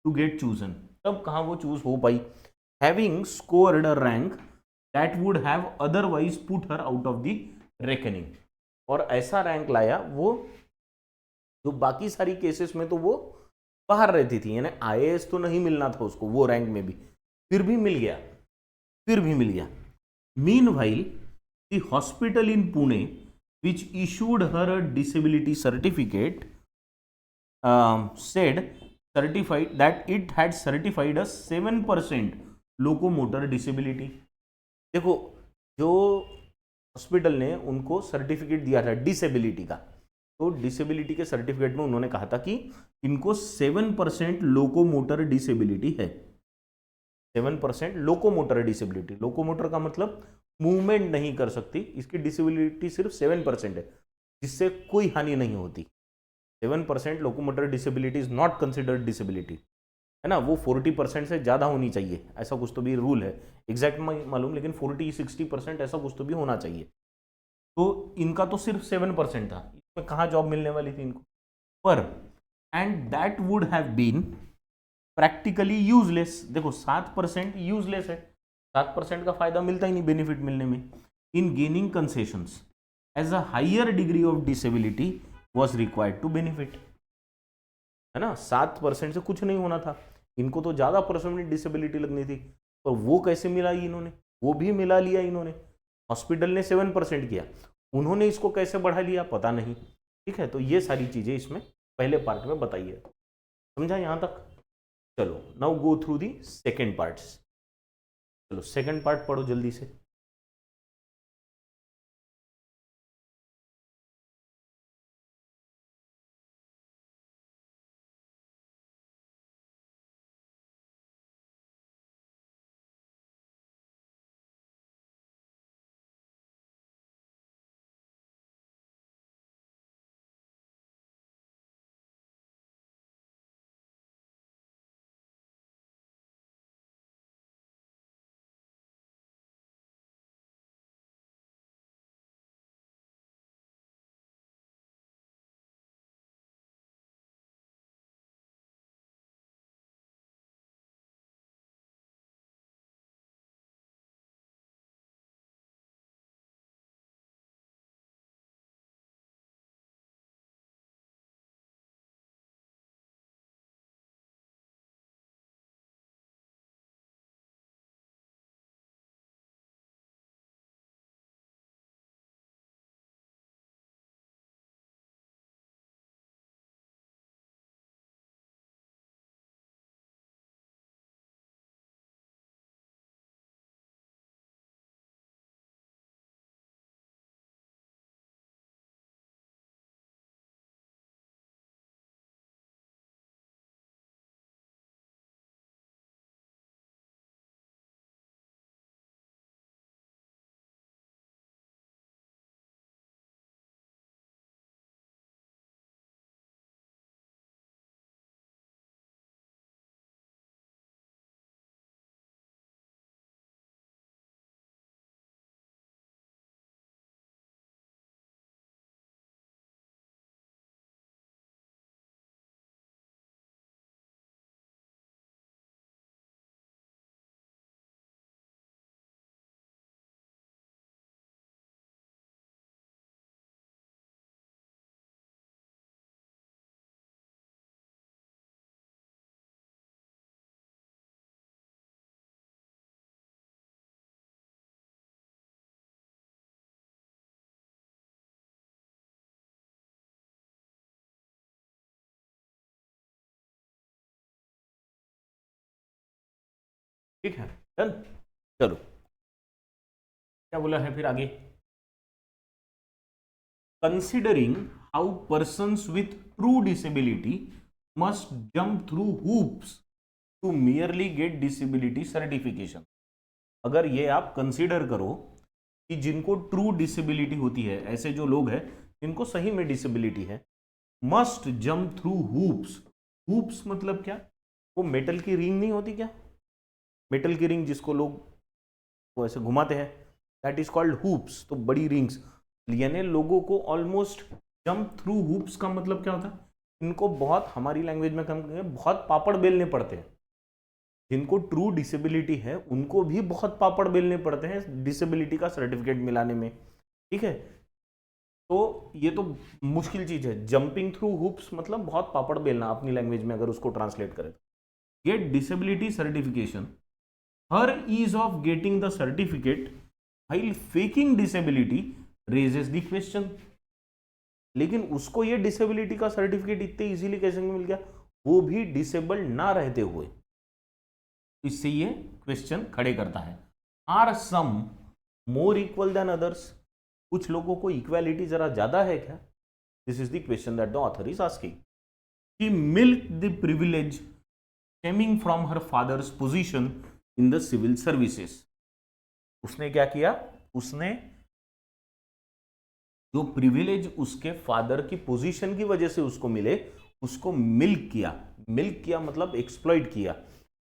टू गेट चूजन, तब कहाँ वो चूज हो पाई। Having scored a rank that would have otherwise put her out of the reckoning, और ऐसा रैंक लाया वो जो बाकी सारी केसेस में तो वो बाहर रहती थी, यानी आईएएस तो नहीं मिलना था उसको वो रैंक में भी, फिर भी मिल गया, फिर भी मिल गया। Meanwhile the hospital in Pune which issued her a disability certificate said certified that it had certified a 7% locomotor disability। देखो जो हॉस्पिटल ने उनको सर्टिफिकेट दिया था डिसेबिलिटी का, तो डिसेबिलिटी के सर्टिफिकेट में उन्होंने कहा था कि इनको 7% लोकोमोटर डिसेबिलिटी है। 7% लोकोमोटर डिसेबिलिटी, लोकोमोटर का मतलब मूवमेंट नहीं कर सकती, इसकी डिसेबिलिटी सिर्फ 7% है, जिससे कोई हानि नहीं होती। 7% locomotor disability is not considered disability. है ना, वो 40% से ज़्यादा होनी चाहिए, ऐसा कुछ तो भी रूल है, एग्जैक्ट मालूम, लेकिन 40-60% ऐसा कुछ तो भी होना चाहिए। तो इनका तो सिर्फ 7% था, इसमें कहाँ जॉब मिलने वाली थी इनको, पर and that would have been practically useless. देखो 7% यूजलेस है, 7% का फायदा मिलता ही नहीं बेनिफिट मिलने में। In gaining concessions as a higher degree of disability was required to benefit, है ना, 7% से कुछ नहीं होना था, इनको तो ज्यादा परसेंट डिसेबिलिटी लगनी थी, और वो कैसे मिला इन्होंने, वो भी मिला लिया इन्होंने। हॉस्पिटल ने 7% किया, उन्होंने इसको कैसे बढ़ा लिया पता नहीं। ठीक है, तो ये सारी चीजें इसमें पहले पार्ट में बताइए, समझा यहां तक। चलो now go through the second parts. चलो सेकेंड पार्ट पढ़ो जल्दी से। ठीक है, डन। चलो क्या बोला है फिर आगे, considering how persons with true disability must jump through hoops to merely get disability certification। अगर ये आप कंसीडर करो कि जिनको ट्रू डिसेबिलिटी होती है, ऐसे जो लोग हैं जिनको सही में डिसेबिलिटी है, must jump through hoops. Hoops मतलब क्या, वो मेटल की रिंग नहीं होती क्या, मेटल की रिंग जिसको लोग वो ऐसे घुमाते हैं, दैट इज कॉल्ड हूप्स। तो बड़ी रिंग्स, यानी लोगों को ऑलमोस्ट जंप थ्रू हूप्स का मतलब क्या होता है, इनको बहुत, हमारी लैंग्वेज में कम बहुत पापड़ बेलने पड़ते हैं। जिनको ट्रू डिसेबिलिटी है उनको भी बहुत पापड़ बेलने पड़ते हैं डिसेबिलिटी का सर्टिफिकेट मिलाने में। ठीक है, तो ये तो मुश्किल चीज है, जंपिंग थ्रू हुप्स मतलब बहुत पापड़ बेलना, अपनी लैंग्वेज में अगर उसको ट्रांसलेट करें। Get disability certification, her ease of getting the certificate while faking disability raises the question. लेकिन उसको ये डिसेबिलिटी का सर्टिफिकेट इतने इजीली कैसे मिल गया, वो भी डिसेबल ना रहते हुए। इससे ये क्वेश्चन खड़े करता है, are some more equal than others, कुछ लोगों को इक्वालिटी जरा ज्यादा है क्या। This is the question that the author is asking. She milk the privilege stemming from her father's position in the civil services. उसने क्या किया, उसने जो प्रिविलेज उसके फादर की पोजीशन की वजह से उसको मिले, उसको मिल्क किया मतलब एक्सप्लॉइट किया।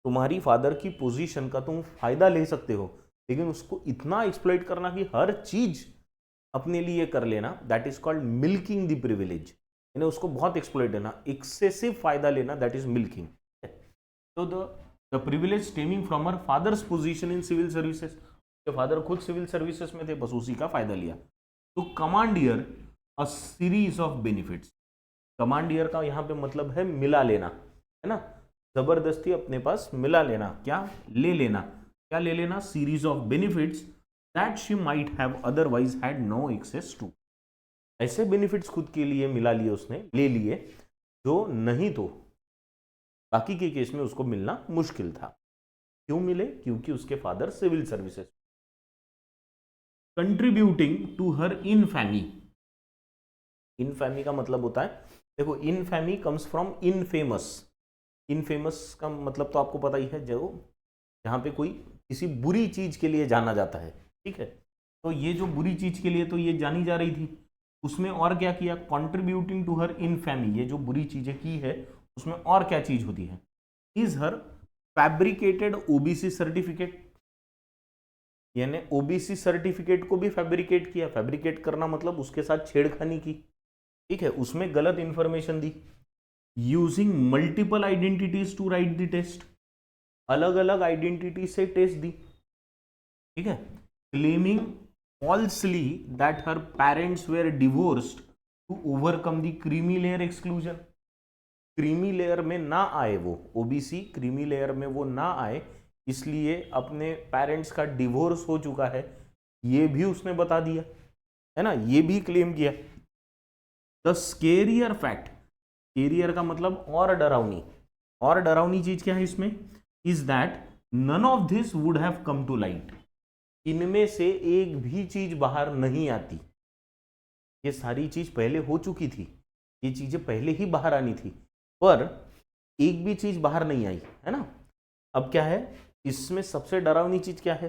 तुम्हारी फादर की पोजीशन का तुम फायदा ले सकते हो, लेकिन उसको इतना एक्सप्लॉइट करना कि हर चीज अपने लिए कर लेना, that is called milking the privilege. यानी उसको बहुत एक्सप्लॉइट देना, एक्सेसिव फायदा लेना, दैट इज मिल्किंग। तो the privilege stemming from her father's position in civil services, father खुद सिविल सर्विसेज में थे, बस उसी का फायदा लिया। तो commandeer a series of benefits, commandeer का यहां पे मतलब है मिला लेना, है ना, जबरदस्ती अपने पास मिला लेना, क्या ले लेना, क्या ले लेना, series of benefits that she might have otherwise had no access to, ऐसे बेनिफिट्स खुद के लिए मिला लिए, उसने ले लिए जो नहीं तो बाकी के केस में उसको मिलना मुश्किल था। क्यों मिले? क्योंकि उसके father civil services. Contributing to her infamy, infamy का मतलब होता है, देखो infamy comes from infamous, infamous का मतलब तो आपको पता ही है, जो जहां पे कोई किसी बुरी चीज के लिए जाना जाता है, ठीक है। तो ये जो बुरी चीज के लिए तो ये जानी जा रही थी, उसमें और क्या किया, कंट्रीब्यूटिंग टू हर इनफैमी, ये जो बुरी चीजें की है उसमें और क्या चीज होती है, is her fabricated OBC certificate, यानी ओबीसी सर्टिफिकेट को भी फैब्रिकेट किया। फैब्रिकेट करना मतलब उसके साथ छेड़खानी की, ठीक है, उसमें गलत इंफॉर्मेशन दी। Using multiple identities to write the test, अलग अलग आइडेंटिटी से टेस्ट दी, ठीक है। Claiming falsely that her parents were divorced to overcome the creamy layer exclusion, creamy layer में ना आए वो, ओबीसी क्रीमी लेयर में वो ना आए, इसलिए अपने पेरेंट्स का डिवोर्स हो चुका है, ये भी उसने बता दिया, है ना, ये भी क्लेम किया। द स्केरियर फैक्ट, स्केरियर का मतलब और डरावनी चीज क्या है इसमें, is that none of this would have come to light, इनमें से एक भी चीज बाहर नहीं आती, ये सारी चीज पहले हो चुकी थी, ये चीजें पहले ही बाहर आनी थी, पर एक भी चीज बाहर नहीं आई, है ना। अब क्या है इसमें सबसे डरावनी चीज क्या है,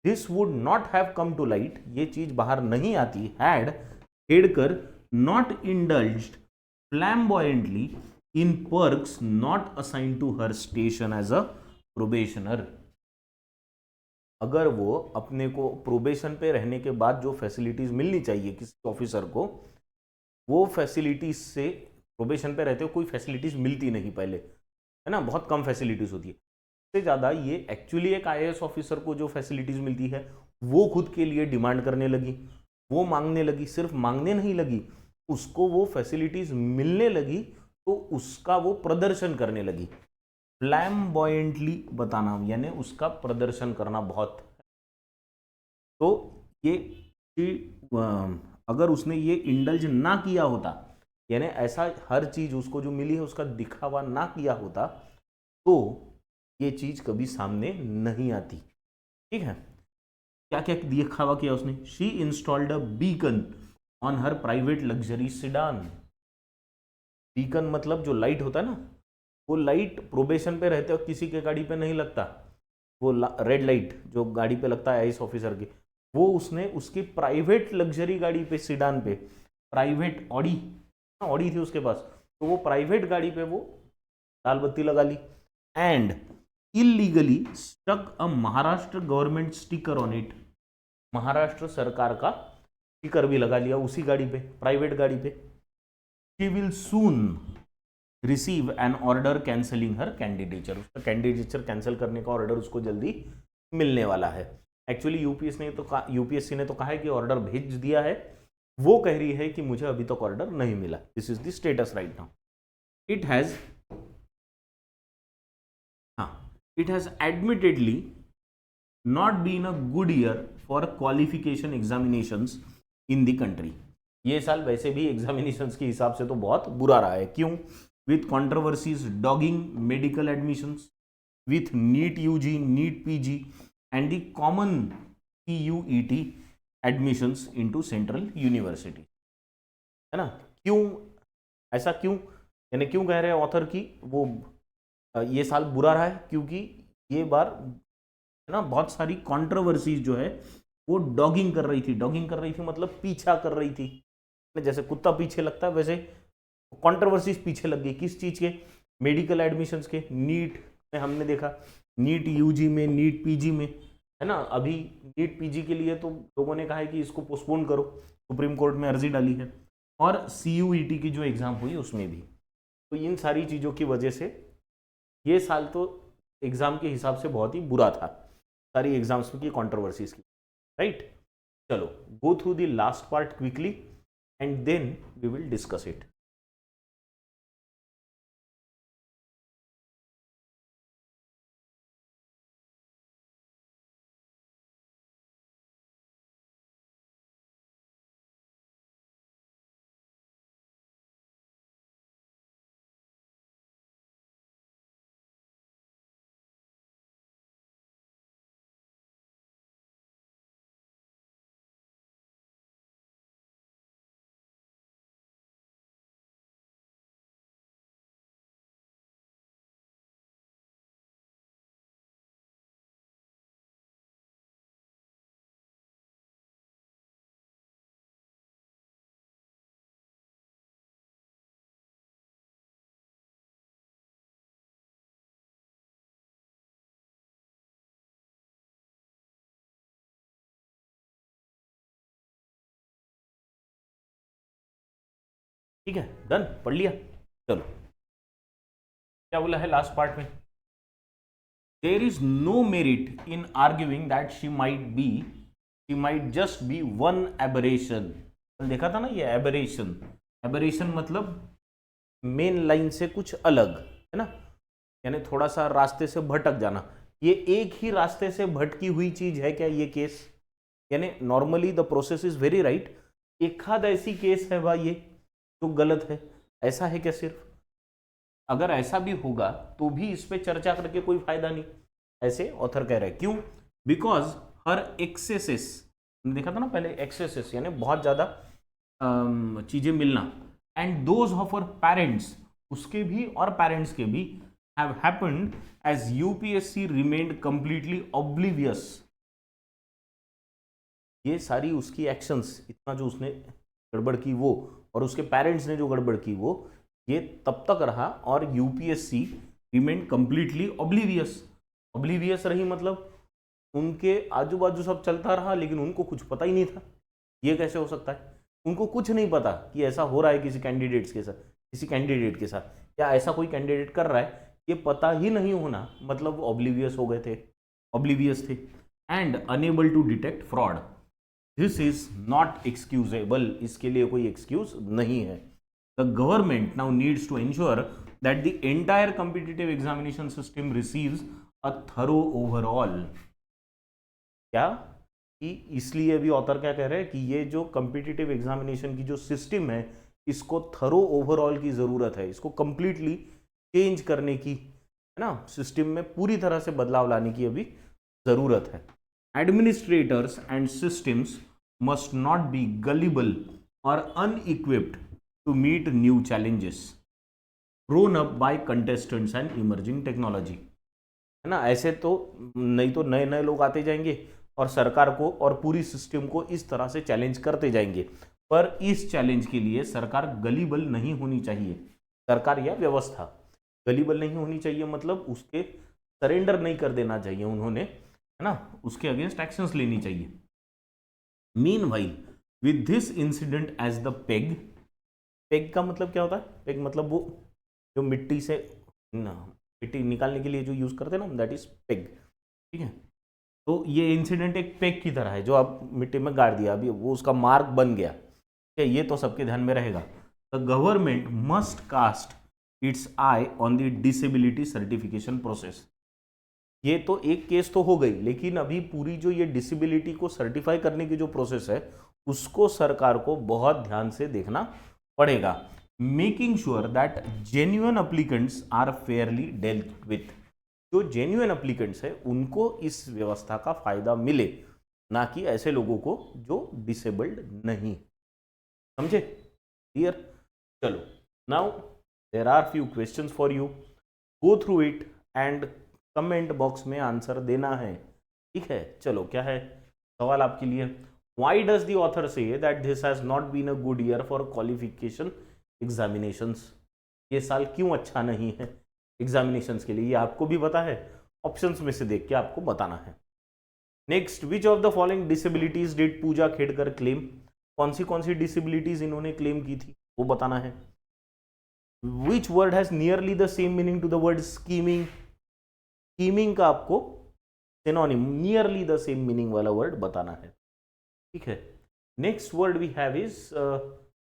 this would not have come to light, ये चीज बाहर नहीं आती, had Khedkar not indulged flamboyantly in perks not assign to her station as a probationer, अगर वो अपने को प्रोबेशन पे रहने के बाद जो फैसिलिटीज मिलनी चाहिए किसी ऑफिसर को, वो फैसिलिटीज से, प्रोबेशन पे रहते हो कोई फैसिलिटीज मिलती नहीं पहले, है ना, बहुत कम फैसिलिटीज होती है, इससे ज़्यादा ये एक्चुअली एक आईएएस ऑफिसर को जो फैसिलिटीज मिलती है वो खुद के लिए डिमांड करने लगी, वो मांगने लगी, सिर्फ मांगने नहीं लगी, उसको वो फैसिलिटीज मिलने लगी तो उसका वो प्रदर्शन करने लगी। फ्लैम्बॉयंटली बताना यानी उसका प्रदर्शन करना बहुत, तो ये अगर उसने ये इंडल्ज ना किया होता, यानी ऐसा हर चीज उसको जो मिली है उसका दिखावा ना किया होता, तो ये चीज कभी सामने नहीं आती, ठीक है। क्या क्या दिखावा किया उसने, she installed a beacon on her private luxury sedan, beacon मतलब जो लाइट होता है ना, वो लाइट प्रोबेशन पे रहते हो किसी के गाड़ी पे नहीं लगता, वो रेड लाइट जो गाड़ी पे लगता है आईएएस ऑफिसर की, वो उसने उसकी प्राइवेट लग्जरी गाड़ी पे, सिडान पे, प्राइवेट ऑडी थी उसके पास, तो वो प्राइवेट गाड़ी पे वो लाल बत्ती लगा ली, and illegally stuck a Maharashtra government sticker on it, Maharashtra सरकार का स्टिकर भी लगा लिया उसी गाड़ी पे, प्राइवेट गाड़ी पे। She will soon receive an order cancelling her candidature, उसका कैंडिडेचर कैंसिल करने का ऑर्डर उसको जल्दी मिलने वाला है। एक्चुअली यूपीएससी ने तो कहा है कि ऑर्डर भेज दिया है, वो कह रही है कि मुझे अभी तक ऑर्डर नहीं मिला, this is the status right now. It has admittedly not been a good year for qualification examinations in the country, ये साल वैसे भी एग्जामिनेशंस के हिसाब से तो बहुत बुरा रहा है, क्यों, with controversies dogging medical admissions, with NEET UG, NEET PG and the common CUET admissions into central university, है ना। क्यों ऐसा, क्यों यानी क्यों कह रहे हैं ऑथर की वो ये साल बुरा रहा है, क्योंकि ये बार है ना बहुत सारी कंट्रोवर्सीज जो है वो डॉगिंग कर रही थी मतलब पीछा कर रही थी, जैसे कुत्ता पीछे लगता है वैसे कंट्रोवर्सीज पीछे लग गई, किस चीज के? मेडिकल एडमिशंस के। नीट में हमने देखा, नीट यूजी में, नीट पीजी में, है ना। अभी नीट पीजी के लिए तो लोगों ने कहा है कि इसको पोस्टपोन करो, सुप्रीम कोर्ट में अर्जी डाली है। और सीयूईटी की जो एग्जाम हुई उसमें भी। तो इन सारी चीज़ों की वजह से ये साल तो एग्जाम के हिसाब से बहुत ही बुरा था, सारी एग्जाम्स की कंट्रोवर्सीज की, राइट। चलो, go through the last part quickly and then we will discuss it. ठीक है, डन, पढ़ लिया। चलो, क्या बोला है लास्ट पार्ट में? There is no merit in arguing that she might just be one aberration. कल देखा था ना ये एबरेशन। एबरेशन मतलब मेन लाइन से कुछ अलग, है ना, यानी थोड़ा सा रास्ते से भटक जाना। ये एक ही रास्ते से भटकी हुई चीज है क्या ये केस? यानी normally the process is very right, एक आध ऐसी केस है भाई ये जो गलत है, ऐसा है क्या सिर्फ? अगर ऐसा भी होगा तो भी इस पे चर्चा करके कोई फायदा नहीं, ऐसे ऑथर कह रहे हैं। क्यों? बिकॉज हर एक्सेसेस, देखा था ना पहले, एक्सेसेस यानी बहुत ज्यादा चीजें मिलना, and those of her parents, उसके भी और पेरेंट्स के भी, have happened as UPSC remained completely oblivious. ये सारी उसकी एक्शंस, इतना जो उसने गड़बड़ की वो, और उसके पेरेंट्स ने जो गड़बड़ की वो, ये तब तक रहा और UPSC remain completely oblivious. Oblivious रही मतलब उनके आजू बाजू सब चलता रहा लेकिन उनको कुछ पता ही नहीं था। ये कैसे हो सकता है? उनको कुछ नहीं पता कि ऐसा हो रहा है किसी कैंडिडेट के साथ, या ऐसा कोई कैंडिडेट कर रहा है, ये पता ही नहीं होना मतलब वो ऑब्लिवियस हो गए थे, ऑब्लिवियस थे। And unable to detect fraud, this is not excusable, इसके लिए कोई एक्सक्यूज नहीं है। The government now needs to ensure that the entire competitive examination system receives a thorough overall। क्या कि इसलिए अभी ऑथर क्या कह रहे हैं कि ये जो कॉम्पिटिटिव एग्जामिनेशन की जो सिस्टम है, इसको थरो ओवरऑल की जरूरत है, इसको कंप्लीटली चेंज करने की, है ना, सिस्टम में पूरी तरह से बदलाव लाने की अभी जरूरत है। Administrators and systems must not be gullible और अनइक्विप्ड to meet new challenges thrown up by contestants and emerging technology, है ना। ऐसे तो नहीं तो नए नए लोग आते जाएंगे और सरकार को और पूरी सिस्टम को इस तरह से चैलेंज करते जाएंगे, पर इस चैलेंज के लिए सरकार गलीबल नहीं होनी चाहिए। सरकार या व्यवस्था गलीबल नहीं होनी चाहिए मतलब उसके सरेंडर नहीं कर देना चाहिए उन्होंने, है ना, उसके अगेंस्ट एक्शंस लेनी चाहिए। Meanwhile with this incident as the peg, peg का मतलब क्या होता है? पेग मतलब वो जो मिट्टी से मिट्टी निकालने के लिए जो यूज करते हैं ना, दैट इज पेग, ठीक है। तो ये इंसिडेंट एक पेग की तरह है जो आप मिट्टी में गाड़ दिया, अभी वो उसका मार्क बन गया, ठीक है, ये तो सबके ध्यान में रहेगा। The government must cast its eye on the disability certification process. ये तो एक केस तो हो गई, लेकिन अभी पूरी जो ये डिसेबिलिटी को सर्टिफाई करने की जो प्रोसेस है उसको सरकार को बहुत ध्यान से देखना पड़ेगा। Making sure that genuine applicants are fairly dealt with, जो जेन्युइन एप्लीकेंट्स है उनको इस व्यवस्था का फायदा मिले, ना कि ऐसे लोगों को जो डिसेबल्ड नहीं। समझे? क्लियर? चलो, now there are few questions for you, go through it and comment box में आंसर देना है, ठीक है। चलो, क्या है सवाल आपके लिए? Why does the author say that this has not been a good year for qualification examinations, ये साल क्यों अच्छा नहीं है एग्जामिनेशंस के लिए, ये आपको भी पता है, ऑप्शंस में से देख के आपको बताना है। Next, which of the following disabilities did Pooja Khedkar claim, कौन सी डिसेबिलिटीज इन्होंने क्लेम की थी वो बताना है। Which word has nearly the same meaning to the word scheming, scheming का आपको synonym nearly the same meaning वाला वर्ड बताना है, ठीक है। Next word we have is,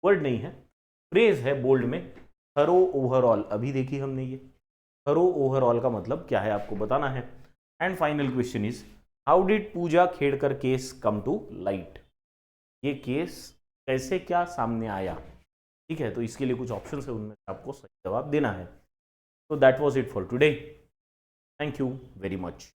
word नहीं है, फ्रेज है बोल्ड में, थरो ओवरऑल, अभी देखी हमने ये, थरो ओवरऑल का मतलब क्या है आपको बताना है। And final question is, how did Pooja Khedkar case come to light, ये केस कैसे क्या सामने आया, ठीक है। तो इसके लिए कुछ ऑप्शन है, उनमें आपको सही जवाब देना है। तो that was it for today, thank you very much.